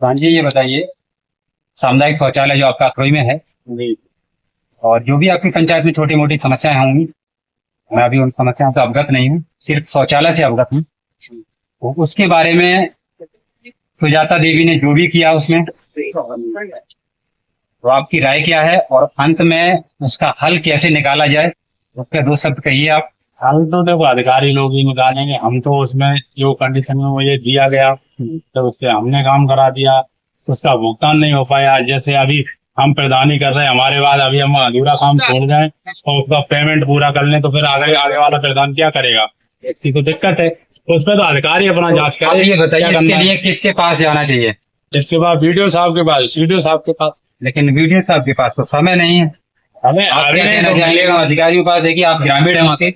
हाँ जी, ये बताइए, सामुदायिक शौचालय जो आपका अखरोई में है जी। और जो भी आपकी पंचायत में छोटी मोटी समस्याएं होंगी, मैं अभी उन समस्याओं से अवगत नहीं हूँ, सिर्फ शौचालय से अवगत हूँ। तो उसके बारे में सुजाता देवी ने जो भी किया उसमें, तो आपकी राय क्या है और अंत में उसका हल कैसे निकाला जाए, उसके दो शब्द कहिए आप। हल तो देखो अधिकारी लोग ही निकालेंगे, हम तो उसमें जो कंडीशन में मुझे दिया गया तो उससे हमने काम करा दिया, उसका भुगतान नहीं हो पाया। जैसे अभी हम प्रदानी कर रहे हैं, हमारे बाद अभी हम अधूरा काम छोड़ जाएं और उसका पेमेंट पूरा कर लें तो फिर आगे आगे वाला प्रदान क्या करेगा, इसकी तो दिक्कत है। तो उसमें तो अधिकारी अपना जांच आप करे ये बताइए, क्या इसके करना है। लिए किसके पास जाना चाहिए? इसके बाद वीडियो साहब के पास, वीडियो साहब के पास। लेकिन वीडियो साहब के पास तो समय नहीं है। हमें आप अभी क्या नहीं कहना तो चाहेंगे अधिकारियों के पास? देखिए, आप ग्रामीण हैं वहाँ के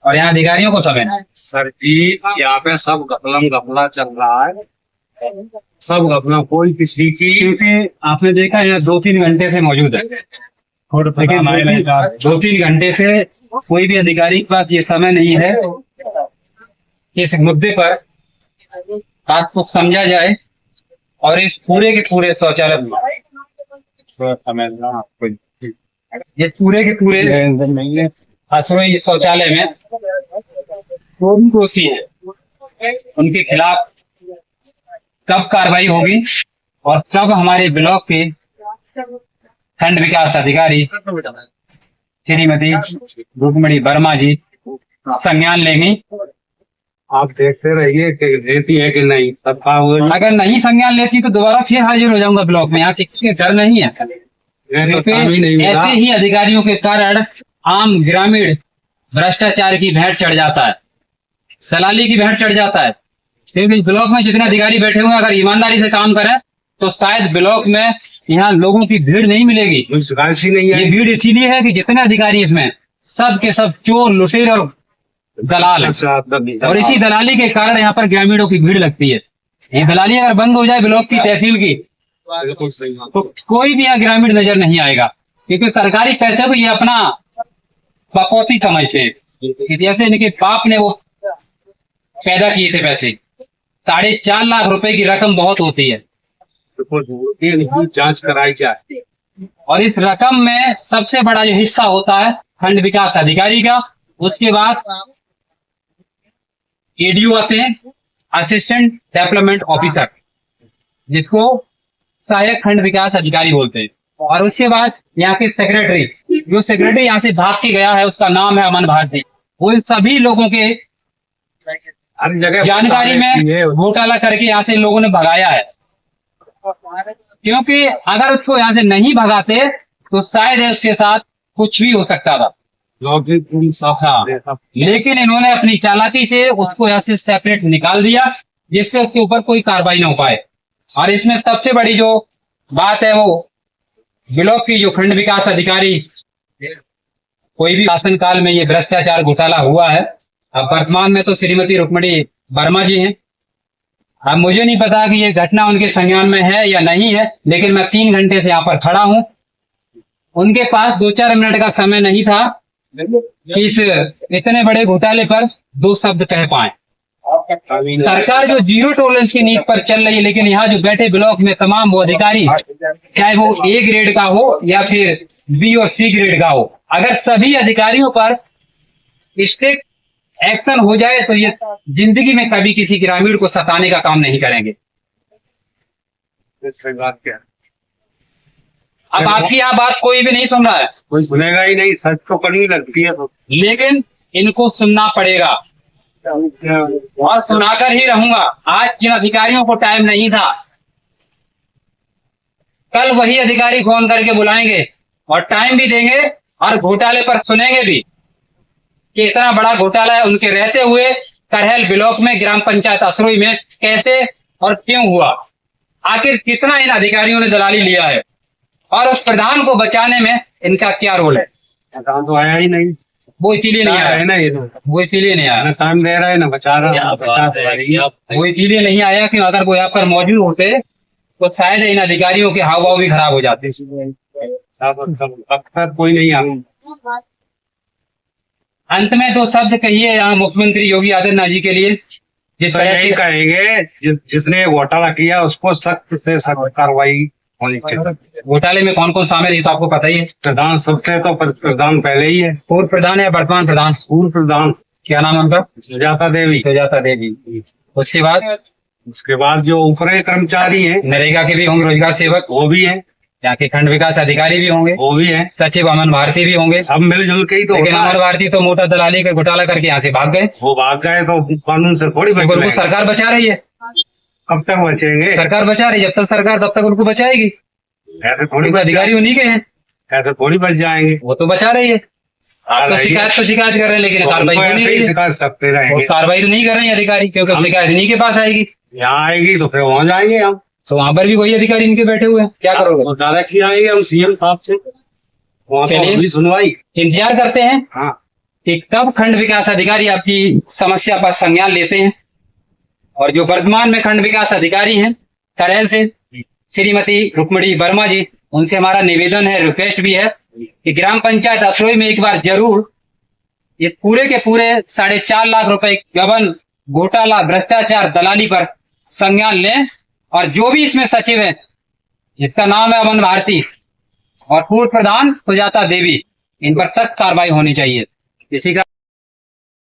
और यहाँ अधिकारियों को समय नहीं। सर जी, यहाँ पे सब गफलम गफला चल रहा है, सब अपना कोई किसी की। क्योंकि आपने देखा यहाँ 2-3 घंटे से मौजूद है, लेकिन दो तीन घंटे से कोई भी अधिकारी के पास ये समय नहीं है इस मुद्दे पर बात को समझा जाए और इस पूरे के पूरे शौचालय में, इस पूरे के पूरे असरोई शौचालय में जो भी दोषी है उनके खिलाफ कब कार्रवाई होगी और कब हमारे ब्लॉक के खंड विकास अधिकारी श्रीमती रुक्मणी वर्मा जी संज्ञान लेंगी। आप देखते रहिए कि देती है कि नहीं, सब काम होगा। अगर नहीं संज्ञान लेती तो दोबारा फिर हाजिर हो जाऊंगा ब्लॉक में। यहाँ किसी के डर नहीं है, क्योंकि ऐसे ही अधिकारियों के कारण आम ग्रामीण भ्रष्टाचार की भेंट चढ़ जाता है, दलाली की भेंट चढ़ जाता है। क्योंकि ब्लॉक में जितने अधिकारी बैठे हुए हैं अगर ईमानदारी से काम करें तो शायद ब्लॉक में यहाँ लोगों की भीड़ नहीं मिलेगी। नहीं है। ये भीड़ इसीलिए है कि जितने अधिकारी इसमें सब के सब चोर, लुटेर और दलाल है और इसी दलाली के कारण यहाँ पर ग्रामीणों की भीड़ लगती है। ये दलाली अगर बंद हो जाए ब्लॉक की, तहसील की, तो कोई भी यहाँ ग्रामीण नजर नहीं आएगा, क्योंकि सरकारी पैसे को ये अपना बकौती समझते हैं। जैसे इनके बाप ने वो पैदा किए थे पैसे, 4.5 लाख रुपए की रकम बहुत होती है जांच कराई जाए और इस रकम में सबसे बड़ा जो हिस्सा होता है खंड विकास अधिकारी का, उसके बाद एडीओ आते हैं, असिस्टेंट डेवलपमेंट ऑफिसर, जिसको सहायक खंड विकास अधिकारी बोलते हैं, और उसके बाद यहाँ के सेक्रेटरी, जो सेक्रेटरी यहाँ से भाग के गया है उसका नाम है अमन भारती। वो इन सभी लोगों के हर जगह जानकारी में घोटाला करके यहाँ से लोगों ने भगाया है, क्योंकि अगर उसको यहाँ से नहीं भगाते तो शायद उसके साथ कुछ भी हो सकता था। हाँ, लेकिन इन्होंने अपनी चालाकी से उसको यहाँ से सेपरेट निकाल दिया, जिससे उसके ऊपर कोई कार्रवाई न हो पाए। और इसमें सबसे बड़ी जो बात है वो ब्लॉक की जो खंड विकास अधिकारी, कोई भी शासनकाल में ये भ्रष्टाचार घोटाला हुआ है। अब वर्तमान में तो श्रीमती रुक्मणी वर्मा जी हैं। अब मुझे नहीं पता कि ये घटना उनके संज्ञान में है या नहीं है, लेकिन मैं 3 घंटे से यहाँ पर खड़ा हूँ। उनके पास 2-4 मिनट का समय नहीं था कि इस इतने बड़े घोटाले पर 2 शब्द कह पाए। सरकार जो जीरो टॉलरेंस की नीति पर चल रही है, लेकिन यहाँ जो बैठे ब्लॉक में तमाम वो अधिकारी, चाहे वो A ग्रेड का हो या फिर B और C ग्रेड का हो, अगर सभी अधिकारियों पर स्ट्रिक्ट एक्शन हो जाए तो ये जिंदगी में कभी किसी ग्रामीण को सताने का काम नहीं करेंगे। अब आपकी यहाँ बात कोई भी नहीं सुन रहा है, कोई सुनेगा ही नहीं, सच तो कड़वी लगती है तो। लेकिन इनको सुनना पड़ेगा और सुनाकर ही रहूंगा। आज जिन अधिकारियों को टाइम नहीं था, कल वही अधिकारी फोन करके बुलाएंगे और टाइम भी देंगे और घोटाले पर सुनेंगे भी कि इतना बड़ा घोटाला है उनके रहते हुए करहल ब्लॉक में ग्राम पंचायत असरोई में कैसे और क्यों हुआ, आखिर कितना इन अधिकारियों ने दलाली लिया है और उस प्रधान को बचाने में इनका क्या रोल है। तो आया ही नहीं, वो इसीलिए नहीं आया है ना, वो इसीलिए नहीं आया, टाइम दे रहा है ना, बचा रहा है। वो इसीलिए नहीं आया कि अगर वो यहाँ पर मौजूद होते तो शायद इन अधिकारियों के हाव भाव भी खराब हो जाते। कोई नहीं आया। अंत में 2 शब्द कहिए यहाँ मुख्यमंत्री योगी आदित्यनाथ जी के लिए। जिस तो वजह यही से कहेंगे जिसने ये घोटाला किया उसको सख्त से सख्त कार्रवाई होनी चाहिए। घोटाले में कौन कौन शामिल है तो आपको पता ही है। प्रधान सबसे तो प्रधान पहले ही है, पूर्व प्रधान या वर्तमान प्रधान? पूर्व प्रधान क्या नाम है उनका? सुजाता देवी। सुजाता देवी। उसके बाद उसके बाद जो ऊपरी कर्मचारी हैं नरेगा के भी होंगे, रोजगार सेवक वो भी है, यहाँ के खंड विकास अधिकारी भी होंगे, वो भी है, सचिव अमन भारती भी होंगे। सब मिलजुल के ही तो लेकिन होता अमन है। भारती तो मोटा दलाली का घोटाला करके यहाँ से भाग गए। वो भाग गए तो कानून से थोड़ी बच उनको लेंगे। सरकार बचा रही है, कब तक बचेंगे? सरकार बचा रही है, जब तक सरकार तब तक उनको बचाएगी। ऐसे थोड़ी क्योंकि अधिकारी उन्हीं के हैं, ऐसे थोड़ी बच जाएंगे। वो तो बचा रही है। आप तो शिकायत कर रहे हैं, लेकिन तो कार्रवाई उनको तो नहीं ऐसे ही है। शिकायत करते वो रहेंगे। कार्रवाई तो नहीं कर रहे हैं अधिकारी, क्योंकि शिकायत इन्हीं के पास आएगी। यहाँ आएगी तो फिर वहाँ जाएंगे हम, तो वहां पर भी वही अधिकारी इनके बैठे हुए हैं, क्या करोगे? तो डायरेक्ट ही आएंगे हम सीएम साहब से, वहाँ तो चलिए। होगी सुनवाई। इंतजार करते हैं हाँ, कि कब खंड विकास अधिकारी आपकी समस्या पर संज्ञान लेते हैं। और जो वर्तमान में खंड विकास अधिकारी हैं करेल से, श्रीमती रुक्मणी वर्मा जी, उनसे हमारा निवेदन है, रिक्वेस्ट भी है कि ग्राम पंचायत असरोई में एक बार जरूर इस पूरे के पूरे 4.5 लाख रुपए गबन, घोटाला, भ्रष्टाचार, दलाली पर संज्ञान लें। और जो भी इसमें सचिव है, इसका नाम है अमन भारती और पूर्व प्रधान सुजाता देवी, इन पर सख्त कार्रवाई होनी चाहिए। इसी का